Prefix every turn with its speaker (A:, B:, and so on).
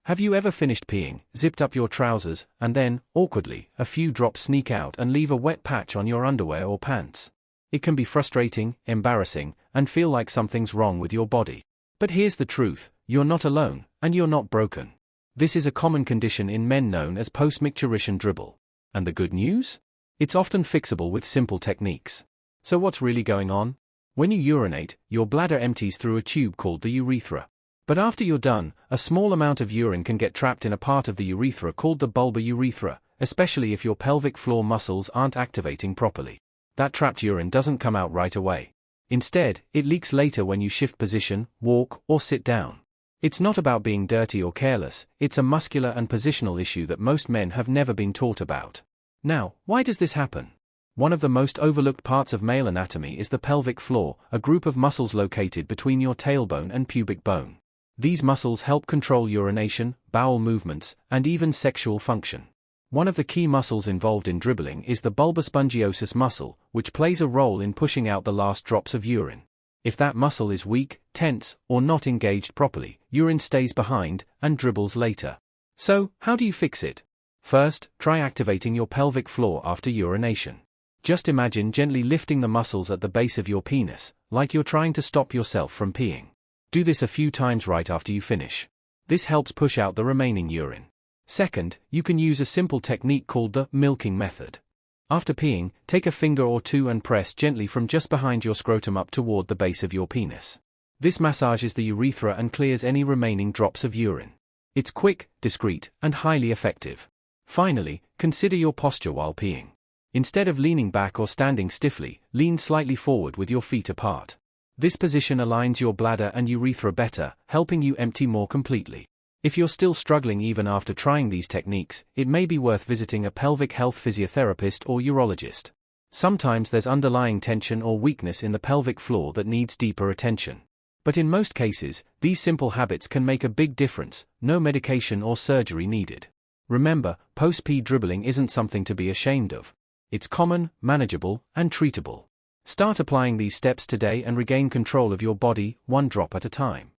A: Have you ever finished peeing, zipped up your trousers, and then, awkwardly, a few drops sneak out and leave a wet patch on your underwear or pants? It can be frustrating, embarrassing, and feel like something's wrong with your body. But here's the truth, you're not alone, and you're not broken. This is a common condition in men known as post-urination dribble. And the good news? It's often fixable with simple techniques. So what's really going on? When you urinate, your bladder empties through a tube called the urethra. But after you're done, a small amount of urine can get trapped in a part of the urethra called the bulbar urethra, especially if your pelvic floor muscles aren't activating properly. That trapped urine doesn't come out right away. Instead, it leaks later when you shift position, walk, or sit down. It's not about being dirty or careless, it's a muscular and positional issue that most men have never been taught about. Now, why does this happen? One of the most overlooked parts of male anatomy is the pelvic floor, a group of muscles located between your tailbone and pubic bone. These muscles help control urination, bowel movements, and even sexual function. One of the key muscles involved in dribbling is the bulbospongiosus muscle, which plays a role in pushing out the last drops of urine. If that muscle is weak, tense, or not engaged properly, urine stays behind and dribbles later. So, how do you fix it? First, try activating your pelvic floor after urination. Just imagine gently lifting the muscles at the base of your penis, like you're trying to stop yourself from peeing. Do this a few times right after you finish. This helps push out the remaining urine. Second, you can use a simple technique called the milking method. After peeing, take a finger or two and press gently from just behind your scrotum up toward the base of your penis. This massages the urethra and clears any remaining drops of urine. It's quick, discreet, and highly effective. Finally, consider your posture while peeing. Instead of leaning back or standing stiffly, lean slightly forward with your feet apart. This position aligns your bladder and urethra better, helping you empty more completely. If you're still struggling even after trying these techniques, it may be worth visiting a pelvic health physiotherapist or urologist. Sometimes there's underlying tension or weakness in the pelvic floor that needs deeper attention. But in most cases, these simple habits can make a big difference, no medication or surgery needed. Remember, post-pee dribbling isn't something to be ashamed of. It's common, manageable, and treatable. Start applying these steps today and regain control of your body, one drop at a time.